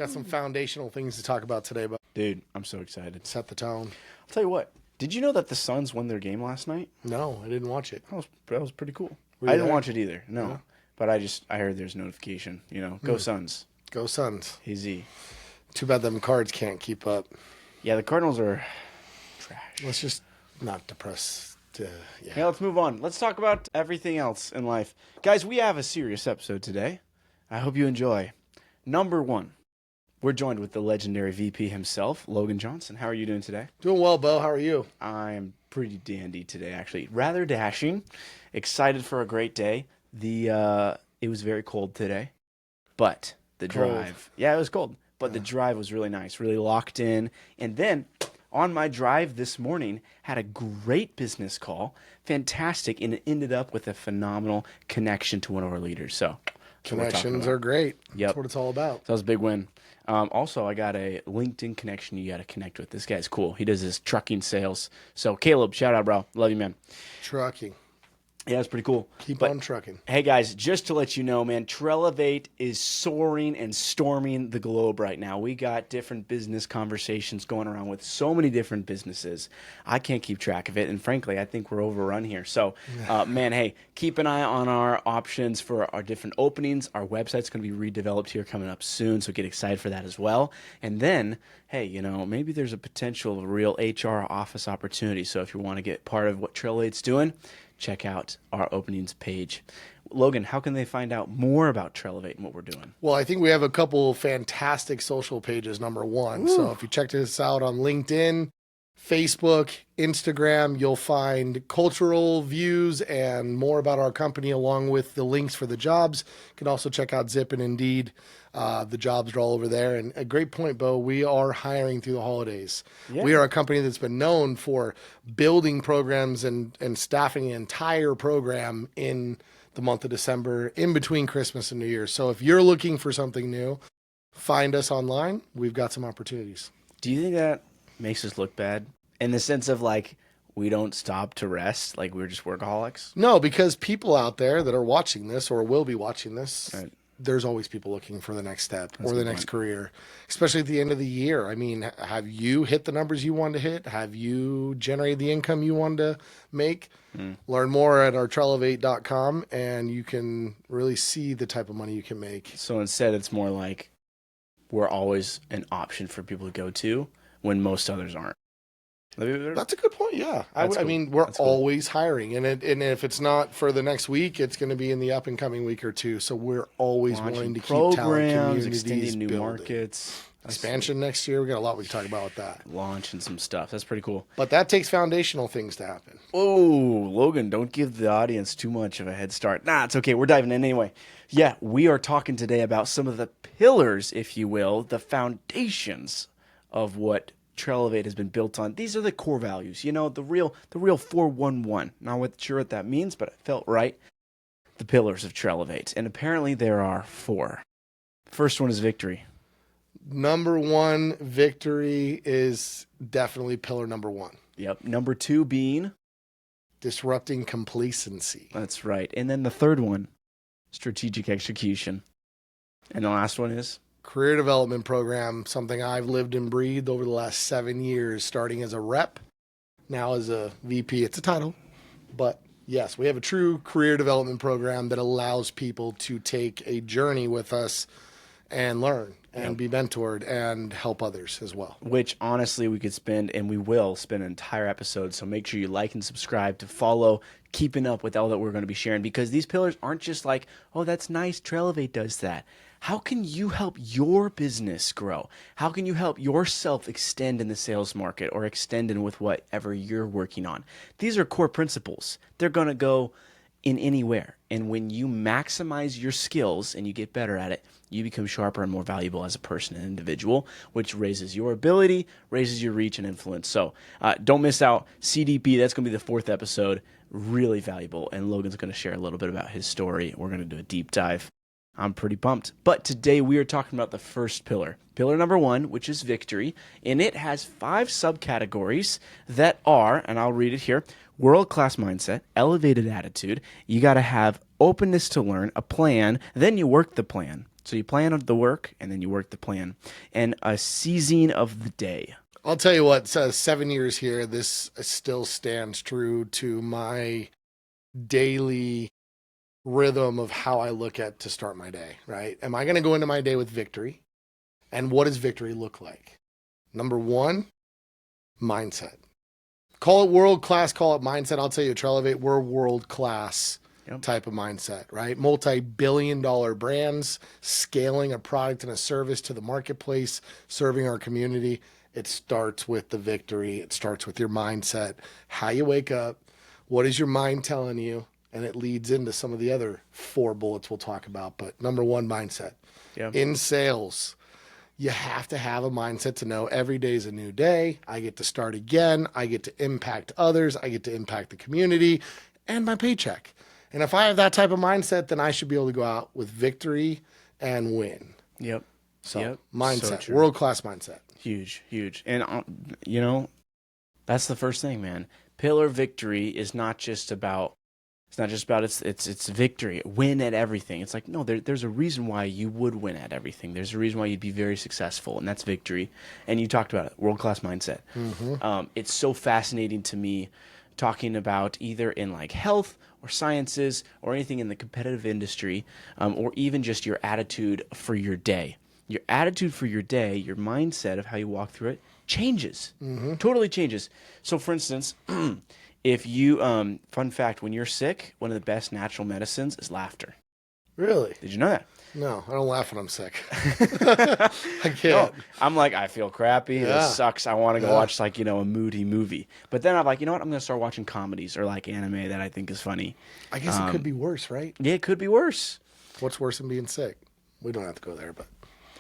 got some foundational things to talk about today, but Dude, I'm so excited. set the tone. I'll tell you what. Did you know that the Suns won their game last night? No, I didn't watch it. That was pretty cool. Were I you didn't there? watch it either. No. No? But I heard there's notification. Go Suns. Go Suns. Hey Z. Too bad them Cards can't keep up. Yeah, the Cardinals are trash. Let's just not depress. Yeah, let's move on. Let's talk about everything else in life. Guys, we have a serious episode today. I hope you enjoy. Number one, we're joined with the legendary VP himself, Logan Johnson. How are you doing today? Doing well, Beau. How are you? I'm pretty dandy today, actually. Rather dashing. Excited for a great day. It was very cold today, but the drive. Yeah, it was cold, but the drive was really nice, really locked in. And then on my drive this morning, had a great business call, fantastic, and it ended up with a phenomenal connection to one of our leaders. So Connections are great. Yep. That's what it's all about. So that was a big win. Also, I got a LinkedIn connection you got to connect with. This guy's cool. He does his trucking sales. So Caleb, shout out, bro. Love you, man. Trucking. Yeah, it's pretty cool. Keep on trucking. Hey, guys, just to let you know, man, Trelevate is soaring and storming the globe right now. We got different business conversations going around with so many different businesses. I can't keep track of it, and frankly, I think we're overrun here. So, man, hey, keep an eye on our options for our different openings. Our website's going to be redeveloped here coming up soon, so get excited for that as well. And then, hey, maybe there's a potential real HR office opportunity. So if you want to get part of what Trelevate's doing, check out our openings page. Logan, how can they find out more about Trelevate and what we're doing? Well, I think we have a couple fantastic social pages, number one. So if you check this out on LinkedIn, Facebook, Instagram, you'll find cultural views and more about our company along with the links for the jobs. You can also check out Zip and Indeed. The jobs are all over there. And a great point, Beau, we are hiring through the holidays. Yeah. We are a company that's been known for building programs and staffing an entire program in the month of December, in between Christmas and New Year. So if you're looking for something new, find us online. We've got some opportunities. Do you think that makes us look bad in the sense of like we don't stop to rest, like we're just workaholics? No, because people out there that are watching this or will be watching this, right, there's always people looking for the next step or the next career, especially at the end of the year. I mean, have you hit the numbers you wanted to hit? Have you generated the income you wanted to make? Learn more at our Trelevate.com, and you can really see the type of money you can make. So instead, it's more like we're always an option for people to go to when most others aren't. That's a good point. Yeah. I mean, we're always hiring, and if it's not for the next week, it's going to be in the up and coming week or two. So we're always wanting to keep talent communities, extending new building. Markets. Expansion next year. We got a lot we can talk about with that. Launching some stuff. That's pretty cool. But that takes foundational things to happen. Oh, Logan, don't give the audience too much of a head start. Nah, it's okay. We're diving in anyway. Yeah, we are talking today about some of the pillars, if you will, the foundations of what Trelevate has been built on. These are the core values, the real 411. Not sure what that means, but it felt right. The pillars of Trelevate. And apparently there are 4. First one is victory. Number one, victory is definitely pillar number one. Yep. Number 2 being disrupting complacency. That's right. And then the third one, strategic execution. And the last one is career development program, something I've lived and breathed over the last 7 years, starting as a rep, now as a VP. It's a title, but yes, we have a true career development program that allows people to take a journey with us and learn and be mentored and help others as well. Which honestly we could spend, and we will spend an entire episode. So make sure you like and subscribe to follow, keeping up with all that we're going to be sharing, because these pillars aren't just like, oh, that's nice, Trelevate does that. How can you help your business grow? How can you help yourself extend in the sales market or extend in with whatever you're working on? These are core principles. They're going to go in anywhere. And when you maximize your skills and you get better at it, you become sharper and more valuable as a person and individual, which raises your ability, raises your reach and influence. So don't miss out. CDP, that's going to be the 4th episode. Really valuable. And Logan's going to share a little bit about his story. We're going to do a deep dive. I'm pretty pumped. But today we are talking about the first pillar. Pillar number 1, which is victory. And it has 5 subcategories that are, and I'll read it here, world-class mindset, elevated attitude. You got to have openness to learn, a plan, then you work the plan. So you plan the work, and then you work the plan. And a seizing of the day. I'll tell you what, 7 years here, this still stands true to my daily rhythm of how I look at to start my day, right? Am I going to go into my day with victory? And what does victory look like? Number one, mindset. Call it world-class, call it mindset. I'll tell you, Trelevate, we're world-class type of mindset, right? Multi-billion-dollar brands, scaling a product and a service to the marketplace, serving our community. It starts with the victory. It starts with your mindset, how you wake up, what is your mind telling you, and it leads into some of the other 4 bullets we'll talk about. But number one, mindset. Yeah. In sales, you have to have a mindset to know every day is a new day. I get to start again. I get to impact others. I get to impact the community and my paycheck. And if I have that type of mindset, then I should be able to go out with victory and win. Yep. So mindset, so world-class mindset. Huge, huge. And, that's the first thing, man. Pillar victory is not just about, it's victory, win at everything. It's like, no, there's a reason why you would win at everything. There's a reason why you'd be very successful, and that's victory. And you talked about it, world-class mindset. Mm-hmm. It's so fascinating to me talking about either in like health or sciences or anything in the competitive industry, or even just your attitude for your day. Your attitude for your day, your mindset of how you walk through it changes, totally changes. So for instance, if you, fun fact, when you're sick, one of the best natural medicines is laughter. Really? Did you know that? No, I don't laugh when I'm sick. I can't. No, I'm like, I feel crappy. Yeah. It sucks. I want to go watch like, a moody movie. But then I'm like, you know what? I'm going to start watching comedies or like anime that I think is funny. I guess it could be worse, right? Yeah, it could be worse. What's worse than being sick? We don't have to go there, but.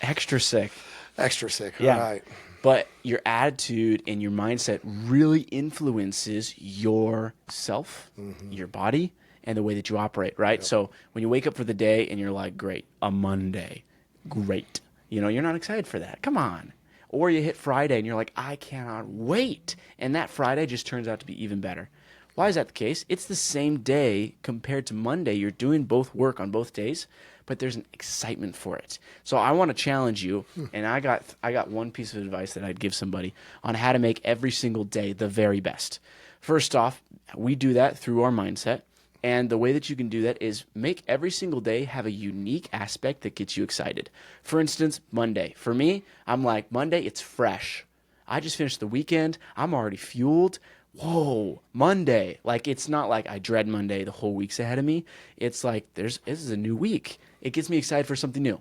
Extra sick. Extra sick. Yeah. All right. But your attitude and your mindset really influences yourself, your body, and the way that you operate, right? Yep. So when you wake up for the day and you're like, great, a Monday, great. You're not excited for that. Come on. Or you hit Friday and you're like, I cannot wait. And that Friday just turns out to be even better. Why is that the case? It's the same day compared to Monday. You're doing both work on both days, but there's an excitement for it. So I want to challenge you, and I got one piece of advice that I'd give somebody on how to make every single day the very best. First off, we do that through our mindset. And the way that you can do that is make every single day have a unique aspect that gets you excited. For instance, Monday. For me, I'm like, Monday, it's fresh. I just finished the weekend. I'm already fueled. Whoa, Monday. Like, it's not like I dread Monday, the whole week's ahead of me. It's like, this is a new week. It gets me excited for something new.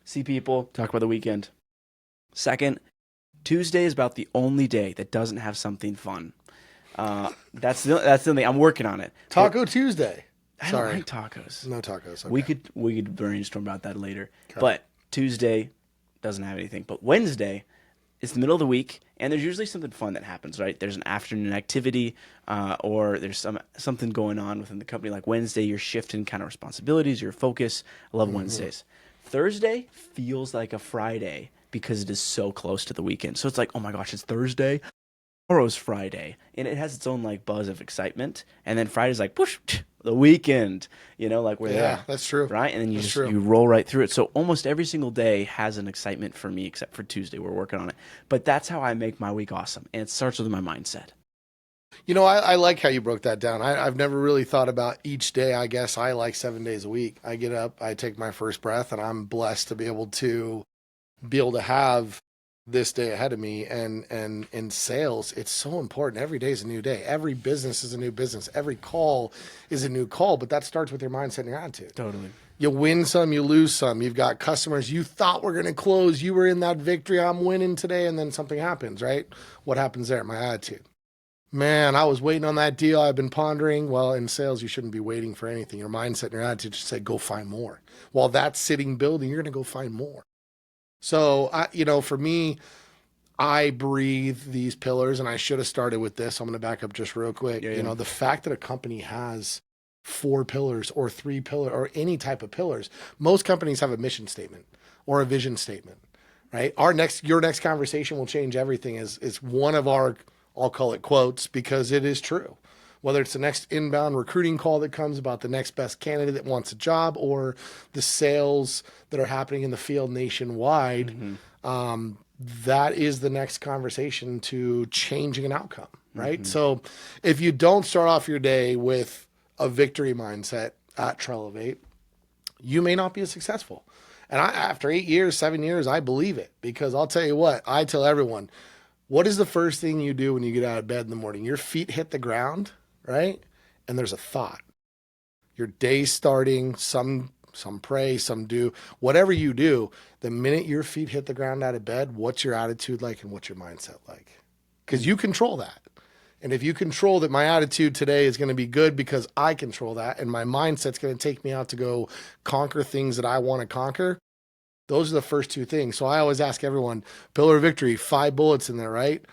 See people, talk about the weekend. Second, Tuesday is about the only day that doesn't have something fun. That's the thing. I'm working on it. Taco Tuesday. I don't like tacos. No tacos. Okay. We could brainstorm about that later. Okay. But Tuesday doesn't have anything. But Wednesday is the middle of the week, and there's usually something fun that happens, right? There's an afternoon activity, or there's something going on within the company. Like Wednesday, you're shifting kind of responsibilities, your focus. I love Wednesdays. Thursday feels like a Friday because it is so close to the weekend. So it's like, oh my gosh, it's Thursday. Tomorrow's Friday, and it has its own like buzz of excitement. And then Friday's like, push, the weekend, like we're there. Yeah, that's true. Right? And then you roll right through it. So almost every single day has an excitement for me, except for Tuesday. We're working on it. But that's how I make my week awesome. And it starts with my mindset. I like how you broke that down. I've never really thought about each day. I guess I like 7 days a week. I get up, I take my first breath, and I'm blessed to be able to have this day ahead of me. And in sales, it's so important. Every day is a new day. Every business is a new business. Every call is a new call, but that starts with your mindset and your attitude. Totally. You win some, you lose some. You've got customers you thought were going to close. You were in that victory. I'm winning today. And then something happens, right? What happens there? My attitude. Man, I was waiting on that deal. I've been pondering. Well, in sales, you shouldn't be waiting for anything. Your mindset and your attitude should say, go find more. While that's sitting building, you're going to go find more. So, for me, I breathe these pillars, and I should have started with this. I'm going to back up just real quick. Yeah. The fact that a company has 4 pillars or 3 pillars or any type of pillars, most companies have a mission statement or a vision statement, right? Your next conversation will change everything is one of our, I'll call it quotes because it is true. whether it's the next inbound recruiting call that comes about the next best candidate that wants a job, or the sales that are happening in the field nationwide. That is the next conversation to changing an outcome, right? So if you don't start off your day with a victory mindset at Trelevate, you may not be as successful. And after 8 years, 7 years, I believe it, because I'll tell you what, I tell everyone, what is the first thing you do when you get out of bed in the morning? Your feet hit the ground, right? And there's a thought. Your day's starting, some pray, some do. Whatever you do, the minute your feet hit the ground out of bed, what's your attitude like and what's your mindset like? Because you control that. And if you control that my attitude today is going to be good because I control that, and my mindset's going to take me out to go conquer things that I want to conquer, those are the first two things. So I always ask everyone, pillar of victory, 5 bullets in there, right?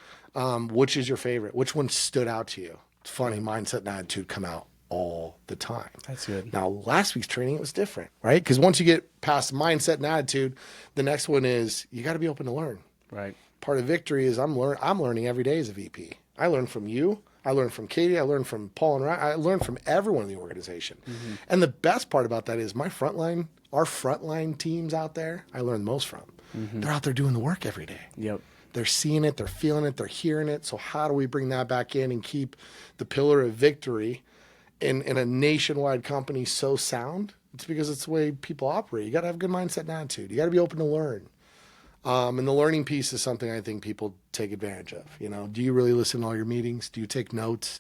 Which is your favorite? Which one stood out to you? It's funny, mindset and attitude come out all the time. That's good. Now, last week's training, it was different, right? Because once you get past mindset and attitude, the next one is you got to be open to learn. Right. Part of victory is I'm learning every day as a VP. I learn from you. I learn from Katie. I learn from Paul and Ryan. I learn from everyone in the organization. And the best part about that is our frontline teams out there, I learn the most from. They're out there doing the work every day. Yep. They're seeing it. They're feeling it. They're hearing it. So how do we bring that back in and keep the pillar of victory in a nationwide company so sound? It's because it's the way people operate. You got to have a good mindset and attitude. You got to be open to learn. And the learning piece is something I think people take advantage of. You know, do you really listen to all your meetings? Do you take notes?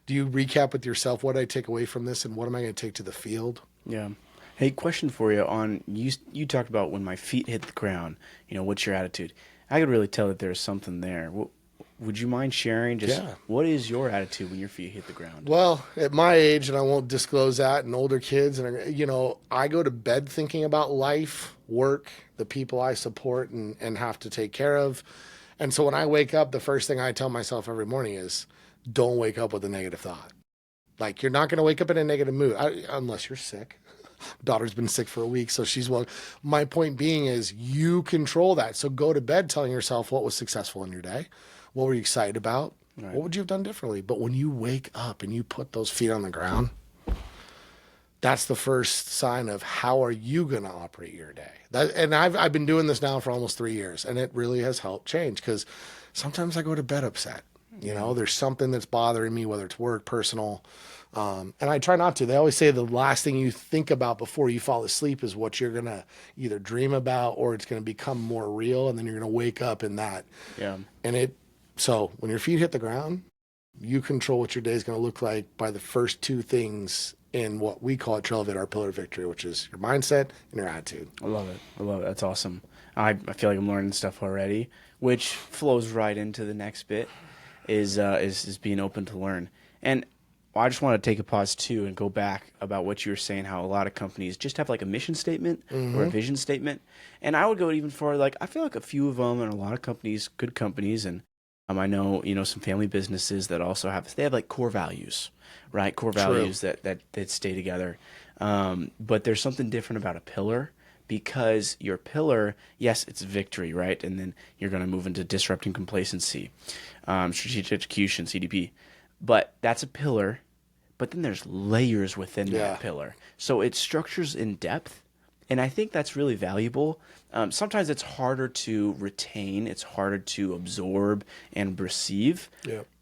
Do you recap with yourself, what did I take away from this and what am I going to take to the field? Yeah. Hey, question for you on, you talked about when my feet hit the ground, what's your attitude? I could really tell that there's something there. Would you mind sharing what is your attitude when your feet hit the ground? Well, at my age, and I won't disclose that, and older kids, and I go to bed thinking about life, work, the people I support and have to take care of. And so when I wake up, the first thing I tell myself every morning is, don't wake up with a negative thought. Like, you're not going to wake up in a negative mood unless you're sick. Daughter's been sick for a week, so she's well. My point being is you control that. So go to bed telling yourself what was successful in your day. What were you excited about? Right. What would you have done differently? But when you wake up and you put those feet on the ground, that's the first sign of how are you going to operate your day. And I've been doing this now for almost 3 years, and it really has helped change because sometimes I go to bed upset. There's something that's bothering me, whether it's work, personal, and I try not to. They always say the last thing you think about before you fall asleep is what you're going to either dream about or it's going to become more real, and then you're going to wake up in that. Yeah. So when your feet hit the ground, you control what your day is going to look like by the first two things in what we call at Trelevate our pillar of victory, which is your mindset and your attitude. I love it. That's awesome. I feel like I'm learning stuff already, which flows right into the next bit is being open to learn. And I just want to take a pause too and go back about what you were saying, how a lot of companies just have like a mission statement or a vision statement. And I would go even further, like I feel like a few of them and a lot of companies, good companies, and I know, some family businesses that also have like core values, right? Core values that stay together. But there's something different about a pillar because your pillar, yes, it's victory, right? And then you're going to move into disrupting complacency, strategic execution, CDP. But that's a pillar, but then there's layers within that pillar. So it structures in depth. And I think that's really valuable. Sometimes it's harder to retain, it's harder to absorb and receive,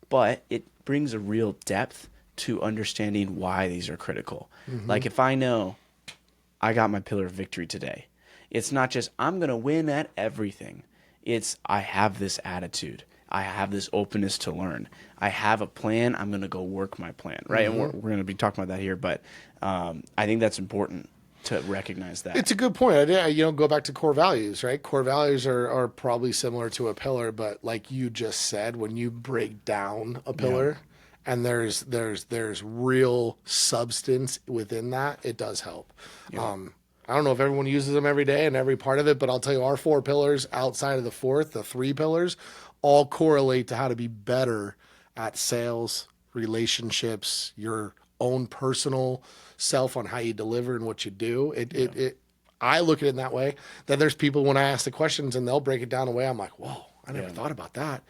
but it brings a real depth to understanding why these are critical. Like if I know I got my pillar of victory today, it's not just I'm going to win at everything. It's I have this attitude. I have this openness to learn. I have a plan. I'm going to go work my plan, right? And we're going to be talking about that here, but I think that's important to recognize that. It's a good point. Go back to core values, right? Core values are probably similar to a pillar, but like you just said, when you break down a pillar and there's real substance within that, it does help. I don't know if everyone uses them every day and every part of it, but I'll tell you our 4 pillars outside of the 4th, the 3 pillars, all correlate to how to be better at sales, relationships, your own personal self on how you deliver and what you do. I look at it in that way. That there's people when I ask the questions and they'll break it down the way I'm like, whoa, I never thought about that.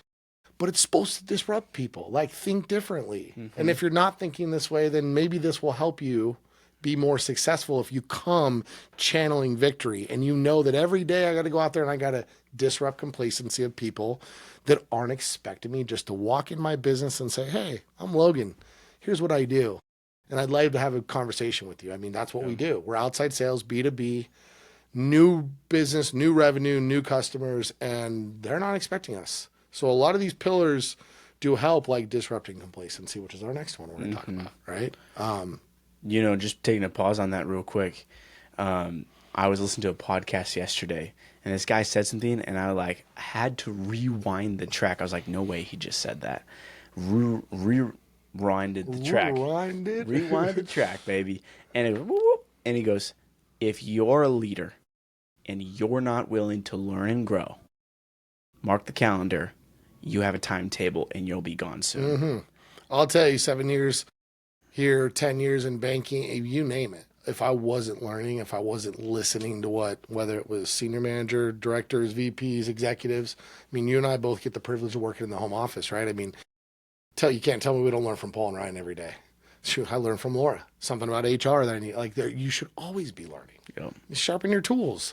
but it's supposed to disrupt people. Like, think differently. And if you're not thinking this way, then maybe this will help you be more successful if you come channeling victory and you know that every day I got to go out there and I got to disrupt complacency of people that aren't expecting me just to walk in my business and say, hey, I'm Logan. Here's what I do. And I'd like to have a conversation with you. I mean, that's what we do. We're outside sales, B2B, new business, new revenue, new customers, and they're not expecting us. So a lot of these pillars do help, like disrupting complacency, which is our next one we're going to talk about, right? You know, just taking a pause on that real quick. I was listening to a podcast yesterday, and this guy said something, and I had to rewind the track. I was like, no way he just said that. Rewinded the track. Rewinded the track, baby. And it, whoop, and he goes, if you're a leader and you're not willing to learn and grow, mark the calendar, you have a timetable and you'll be gone soon. I'll tell you, 7 years here, 10 years in banking, you name it. If I wasn't learning, if I wasn't listening to whether it was senior manager, directors, VPs, executives, I mean, you and I both get the privilege of working in the home office, right? I mean, you can't tell me we don't learn from Paul and Ryan every day. Shoot, I learned from Laura something about HR that I need. Like, you should always be learning. Yep. Sharpen your tools.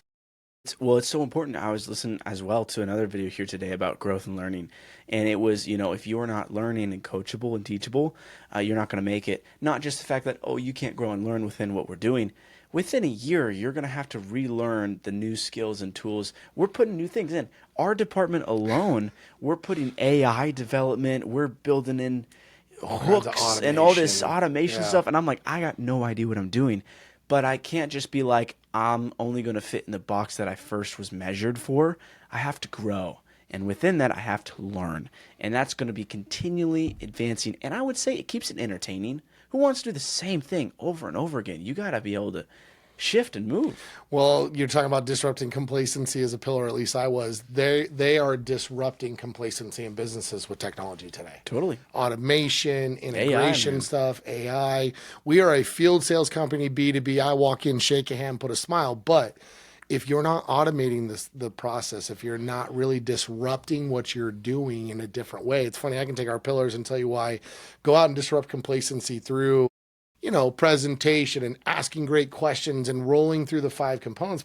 Well, it's so important. I was listening as well to another video here today about growth and learning. And it was, if you're not learning and coachable and teachable, you're not going to make it. Not just the fact that, you can't grow and learn within what we're doing. Within a year, you're going to have to relearn the new skills and tools. We're putting new things in. Our department alone, we're putting AI development. We're building in hooks and all this automation stuff. And I'm like, I got no idea what I'm doing. But I can't just be like, I'm only going to fit in the box that I first was measured for. I have to grow. And within that, I have to learn. And that's going to be continually advancing. And I would say it keeps it entertaining. Who wants to do the same thing over and over again? You got to be able to shift and move. Well, you're talking about disrupting complacency as a pillar, at least I was. They are disrupting complacency in businesses with technology today. Totally. Automation, integration stuff, AI. We are a field sales company, B2B. I walk in, shake a hand, put a smile. But if you're not automating the process, if you're not really disrupting what you're doing in a different way, it's funny, I can take our pillars and tell you why. Go out and disrupt complacency through presentation and asking great questions and rolling through the 5 components.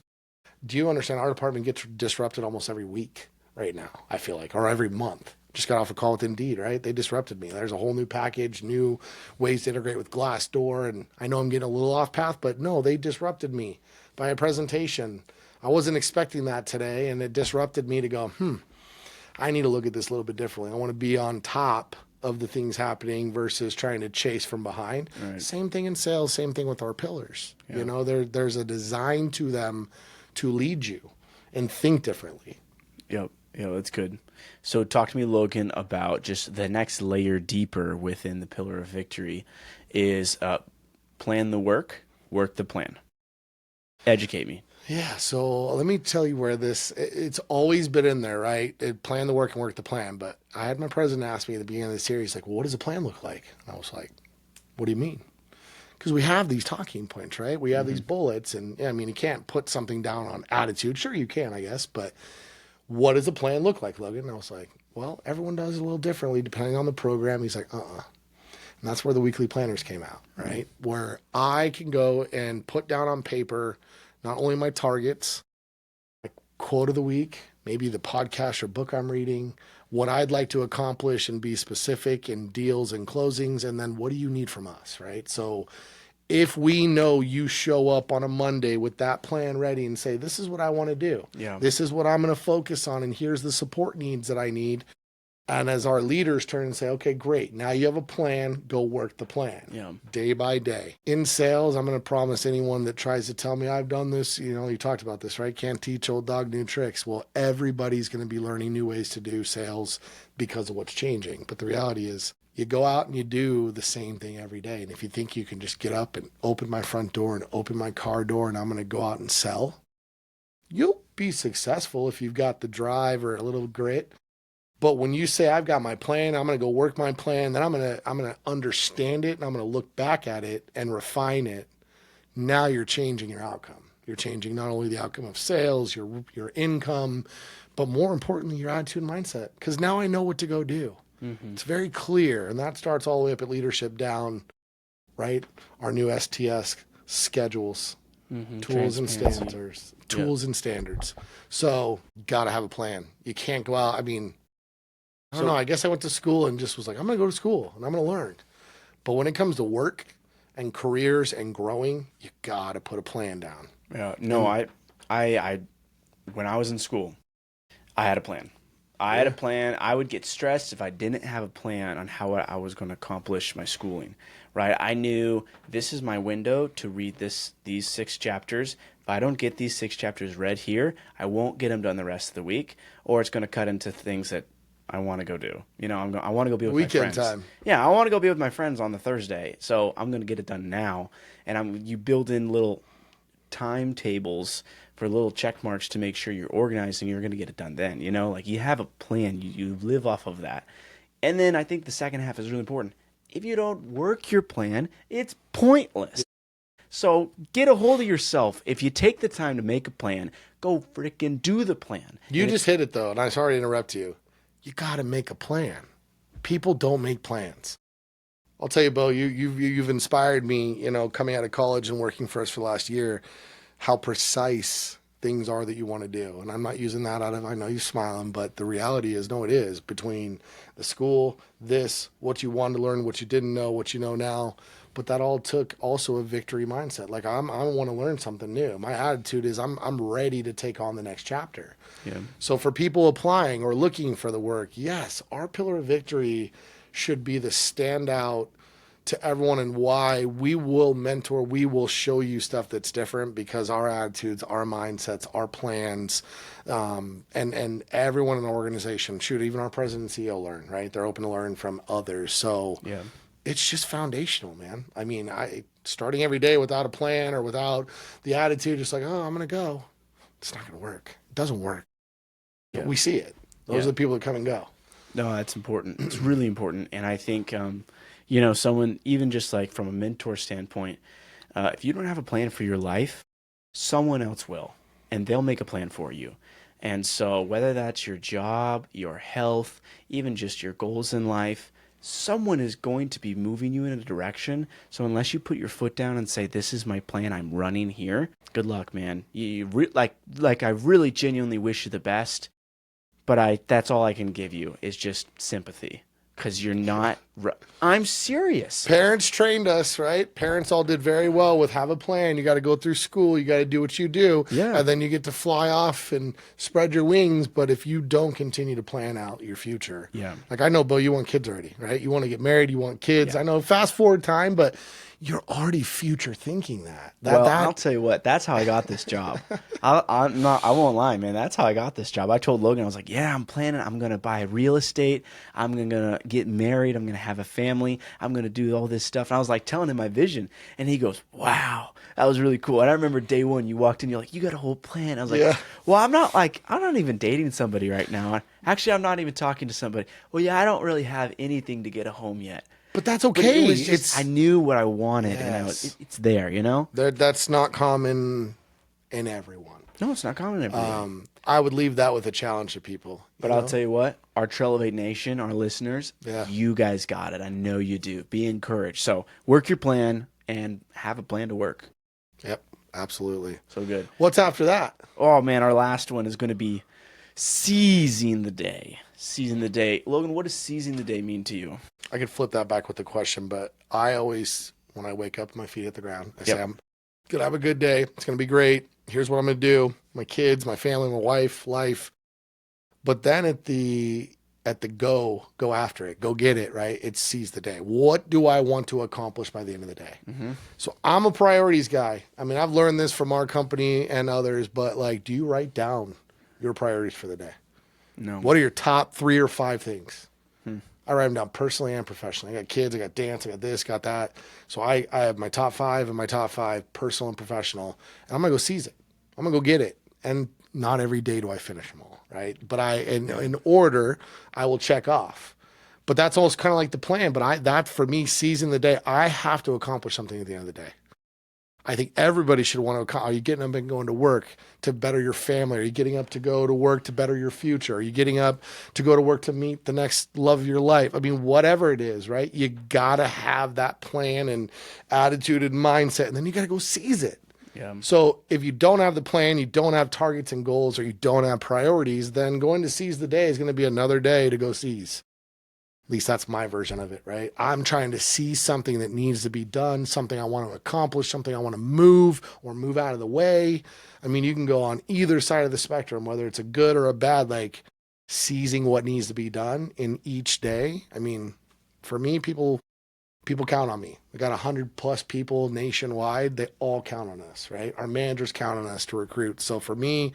Do you understand our department gets disrupted almost every week right now, I feel like, or every month? Just got off a call with Indeed, right? They disrupted me. There's a whole new package, new ways to integrate with Glassdoor. And I know I'm getting a little off path, but no, they disrupted me by a presentation. I wasn't expecting that today, and it disrupted me to go, I need to look at this a little bit differently. I want to be on top of the things happening versus trying to chase from behind. Right. Same thing in sales, same thing with our pillars. Yeah. There's a design to them to lead you and think differently. Yep. Yeah, that's good. So talk to me, Logan, about just the next layer deeper within the pillar of victory is plan the work the plan. Educate me. Yeah, so let me tell you where it's always been in there, right? Plan the work and work the plan. But I had my president ask me at the beginning of the series, like, well, what does a plan look like? And I was like, what do you mean? Because we have these talking points, right? We have these bullets. And you can't put something down on attitude. Sure, you can, I guess. But what does a plan look like, Logan? And I was like, well, everyone does it a little differently depending on the program. He's like, And that's where the weekly planners came out, right? Where I can go and put down on paper not only my targets, my quote of the week, maybe the podcast or book I'm reading, what I'd like to accomplish and be specific in deals and closings, and then what do you need from us, right? So if we know you show up on a Monday with that plan ready and say, this is what I want to do. Yeah. This is what I'm going to focus on, and here's the support needs that I need. And as our leaders turn and say, okay, great, now you have a plan, go work the plan day by day. In sales, I'm going to promise anyone that tries to tell me I've done this, you talked about this, right? Can't teach old dog new tricks. Well, everybody's going to be learning new ways to do sales because of what's changing. But the reality is you go out and you do the same thing every day. And if you think you can just get up and open my front door and open my car door and I'm going to go out and sell, you'll be successful if you've got the drive or a little grit. But when you say, I've got my plan, I'm going to go work my plan, then I'm going to understand it, and I'm going to look back at it and refine it. Now you're changing your outcome. You're changing not only the outcome of sales, your income, but more importantly, your attitude and mindset. Because now I know what to go do. It's very clear. And that starts all the way up at leadership down, right? Our new STS schedules, tools and standards, and standards. So got to have a plan. You can't go out. I mean, I don't know. I guess I went to school and just was like, I'm going to go to school and I'm going to learn. But when it comes to work and careers and growing, you got to put a plan down. Yeah. No, I when I was in school, I had a plan. I had a plan. I would get stressed if I didn't have a plan on how I was going to accomplish my schooling, right? I knew this is my window to read these 6 chapters. If I don't get these 6 chapters read here, I won't get them done the rest of the week, or it's going to cut into things that I want to go do. You know, I want to go be with Weekend my friends. time. Yeah, I want to go be with my friends on the Thursday, so I'm going to get it done now. And you build in little timetables for little check marks to make sure you're organized and you're going to get it done then. You know, like you have a plan, you live off of that. And then I think the second half is really important. If you don't work your plan, it's pointless. So get a hold of yourself. If you take the time to make a plan, go freaking do the plan. You just hit it though, and I'm sorry to interrupt you. You got to make a plan. People don't make plans. I'll tell you, Beau, you've inspired me, you know, coming out of college and working for us for the last year, how precise things are that you want to do. And I'm not using that out of, I know you're smiling, but the reality is, no, it is between the school, what you wanted to learn, what you didn't know, what you know now. But that all took also a victory mindset. Like I want to learn something new. My attitude is I'm ready to take on the next chapter. Yeah. So for people applying or looking for the work, yes, our pillar of victory should be the standout to everyone, and why we will mentor, we will show you stuff that's different because our attitudes, our mindsets, our plans, and everyone in the organization, shoot, even our president and CEO learn, right? They're open to learn from others. So Yeah. it's just foundational, man. I mean, starting every day without a plan or without the attitude, just like, oh, I'm going to go. It's not going to work. It doesn't work. Yeah. We see it. Those are the people that come and go. No, that's important. It's really important. And I think, you know, someone, even just like from a mentor standpoint, if you don't have a plan for your life, someone else will, and they'll make a plan for you. And so whether that's your job, your health, even just your goals in life, someone is going to be moving you in a direction. So unless you put your foot down and say, this is my plan, I'm running here, good luck, man. Like I really genuinely wish you the best, but that's all I can give you is just sympathy. Because you're not, I'm serious. Parents trained us, right? Parents all did very well with have a plan. You got to go through school. You got to do what you do. Yeah. And then you get to fly off and spread your wings. But if you don't continue to plan out your future. Yeah. Like I know, Beau, you want kids already, right? You want to get married. You want kids. Yeah. I know fast forward time, but you're already future thinking that. I'll tell you what, that's how I got this job. I won't lie, man. That's how I got this job. I told Logan, I was like, yeah, I'm planning. I'm going to buy real estate. I'm going to get married. I'm going to have a family. I'm going to do all this stuff. And I was like telling him my vision. And he goes, wow, that was really cool. And I remember day one, you walked in, you're like, you got a whole plan. I was like, well, I'm not even dating somebody right now. Actually, I'm not even talking to somebody. Well, yeah, I don't really have anything to get a home yet. But that's okay. But it was just, I knew what I wanted, and it's there, you know? That's not common in everyone. No, it's not common in everyone. I would leave that with a challenge to people. But I'll tell you what, our Trailevate Nation, our listeners, you guys got it. I know you do. Be encouraged. So work your plan and have a plan to work. Yep, absolutely. So good. What's after that? Oh, man, our last one is going to be seizing the day. Seizing the day. Logan, what does seizing the day mean to you? I could flip that back with the question, but I always, when I wake up, my feet hit the ground. I say, I'm going to have a good day. It's going to be great. Here's what I'm going to do. My kids, my family, my wife, life. But then at the go after it, go get it, right? It seize the day. What do I want to accomplish by the end of the day? Mm-hmm. So I'm a priorities guy. I mean, I've learned this from our company and others, but like, do you write down your priorities for the day? No. What are your top 3 or 5 things? I write them down personally and professionally. I got kids, I got dance, I got this, got that. So I have my top 5 and my top 5, personal and professional. And I'm going to go seize it. I'm going to go get it. And not every day do I finish them all, right? But in order, I will check off. But that's almost kind of like the plan. But that for me, seizing the day, I have to accomplish something at the end of the day. I think everybody should want to. Are you getting up and going to work to better your family? Are you getting up to go to work to better your future? Are you getting up to go to work to meet the next love of your life? I mean, whatever it is, right? You got to have that plan and attitude and mindset, and then you got to go seize it. Yeah. So if you don't have the plan, you don't have targets and goals, or you don't have priorities, then going to seize the day is going to be another day to go seize. At least that's my version of it, right? I'm trying to see something that needs to be done, something I want to accomplish, something I want to move or move out of the way. I mean, you can go on either side of the spectrum, whether it's a good or a bad, like seizing what needs to be done in each day. I mean, for me, people count on me. We got 100+ people nationwide. They all count on us, right? Our managers count on us to recruit. So for me,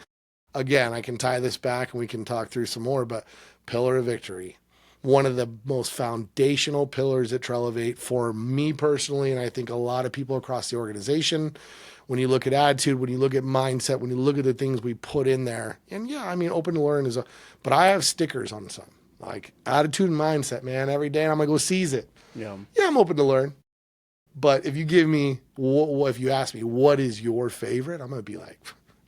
again, I can tie this back and we can talk through some more, but pillar of victory. One of the most foundational pillars at Trelevate for me personally, and I think a lot of people across the organization, when you look at attitude, when you look at mindset, when you look at the things we put in there, and yeah, I mean, open to learn but I have stickers on some, like attitude and mindset, man. Every day I'm going to go seize it. Yeah, I'm open to learn. But if you give me, if you ask me, what is your favorite? I'm going to be like,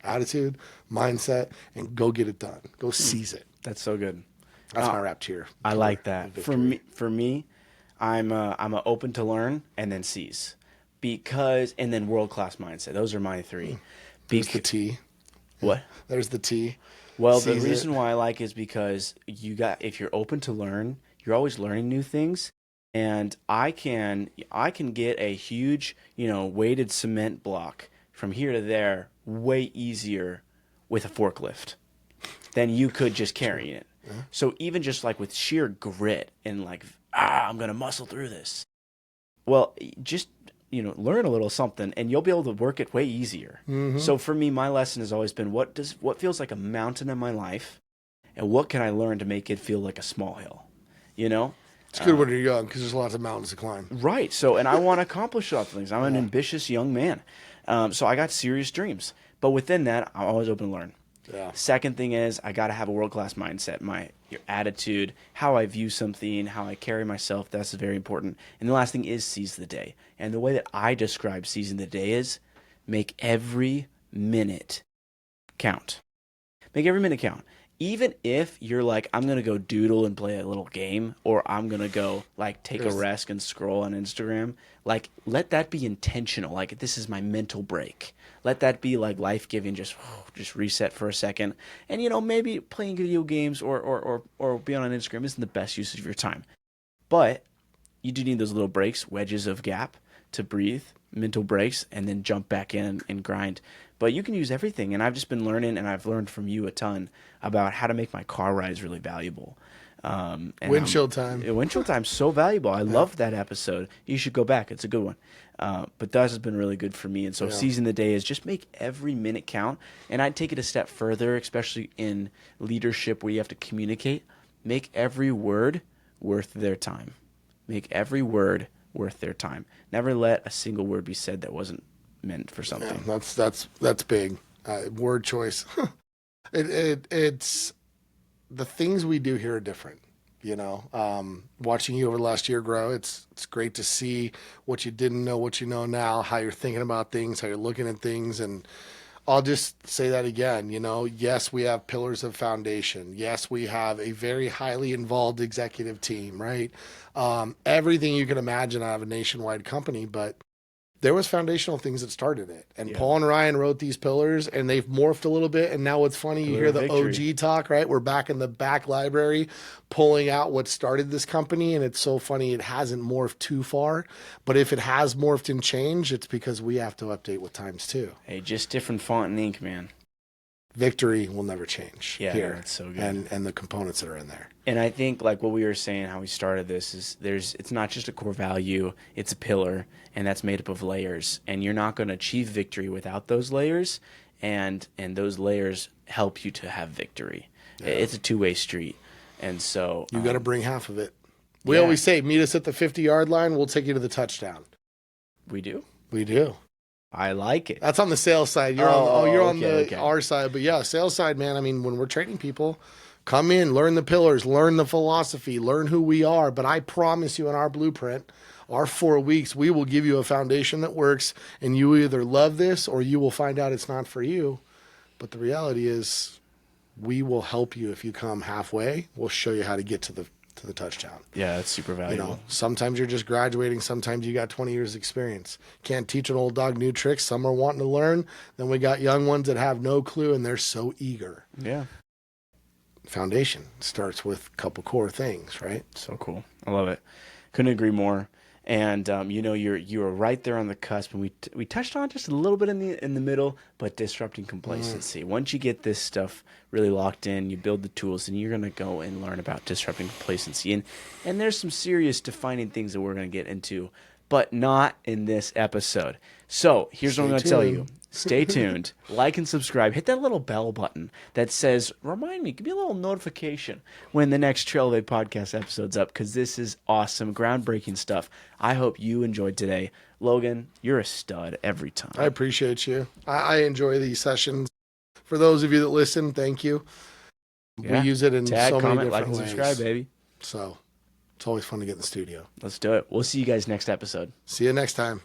attitude, mindset, and go get it done. Go seize it. That's so good. That's my rap cheer. I like that. For me, I'm a open to learn and then seize, and then world class mindset. Those are my three. There's the T. What? There's the T. Well, the reason why I like is because if you're open to learn, you're always learning new things. And I can get a huge, weighted cement block from here to there way easier with a forklift than you could just carrying it. Yeah. So even just like with sheer grit and like, I'm going to muscle through this. Well, just, learn a little something and you'll be able to work it way easier. Mm-hmm. So for me, my lesson has always been what feels like a mountain in my life and what can I learn to make it feel like a small hill, It's good when you're young because there's lots of mountains to climb. Right. So, and I want to accomplish lots of things. I'm an ambitious young man. So I got serious dreams. But within that, I'm always open to learn. Yeah. Second thing is I got to have a world-class mindset. Your attitude, how I view something, how I carry myself, that's very important. And the last thing is seize the day. And the way that I describe seizing the day is make every minute count. Make every minute count. Even if you're like, I'm going to go doodle and play a little game, or I'm going to go like take a rest and scroll on Instagram, like let that be intentional. Like this is my mental break. Let that be like life-giving, just reset for a second. And, maybe playing video games or being on Instagram isn't the best use of your time. But you do need those little breaks, wedges of gap to breathe, mental breaks, and then jump back in and grind. But you can use everything, and I've just been learning, and I've learned from you a ton about how to make my car rides really valuable. Windshield time. Windshield time's so valuable. I love that episode. You should go back. It's a good one. But that has been really good for me. And so seizing the day is just make every minute count. And I'd take it a step further, especially in leadership where you have to communicate. Make every word worth their time. Make every word worth their time. Never let a single word be said that wasn't meant for something. Yeah, that's big. Word choice. It's the things we do here are different. Watching you over the last year grow, it's great to see what you didn't know, what you know now, how you're thinking about things, how you're looking at things. And I'll just say that again, yes, we have pillars of foundation. Yes, we have a very highly involved executive team, right? Everything you can imagine out of a nationwide company, but there was foundational things that started it. And Paul and Ryan wrote these pillars and they've morphed a little bit. And now what's funny, you hear the OG talk, right? We're back in the back library pulling out what started this company. And it's so funny, it hasn't morphed too far. But if it has morphed and changed, it's because we have to update with times too. Hey, just different font and ink, man. Victory will never change here. That's so good. And the components that are in there. And I think like what we were saying, how we started this is it's not just a core value, it's a pillar, and that's made up of layers. And you're not going to achieve victory without those layers, and those layers help you to have victory. Yeah. It's a two-way street. And so you got to bring half of it. We always say, meet us at the 50-yard line, we'll take you to the touchdown. We do. We do. I like it. That's on the sales side. You're on our side. But yeah, sales side, man. I mean, when we're training people, come in, learn the pillars, learn the philosophy, learn who we are. But I promise you in our blueprint, Our 4 weeks, we will give you a foundation that works, and you either love this or you will find out it's not for you. But the reality is, we will help you if you come halfway. We'll show you how to get to the touchdown. Yeah, that's super valuable. Sometimes you're just graduating. Sometimes you got 20 years experience. Can't teach an old dog new tricks. Some are wanting to learn. Then we got young ones that have no clue, and they're so eager. Yeah. Foundation starts with a couple core things, right? So cool. I love it. Couldn't agree more. And you were right there on the cusp, and we touched on just a little bit in the middle, but disrupting complacency. Once you get this stuff really locked in, you build the tools, and you're gonna go and learn about disrupting complacency. And there's some serious defining things that we're gonna get into, but not in this episode. So here's what I'm gonna tell you. Stay tuned, like and subscribe. Hit that little bell button that says, remind me, give me a little notification when the next Trail of a Podcast episode's up, because this is awesome, groundbreaking stuff. I hope you enjoyed today. Logan, you're a stud every time. I appreciate you. I enjoy these sessions. For those of you that listen, thank you. Yeah. We use it in Tag, so comment, many like, different and ways. subscribe, baby. So it's always fun to get in the studio. Let's do it. We'll see you guys next episode. See you next time.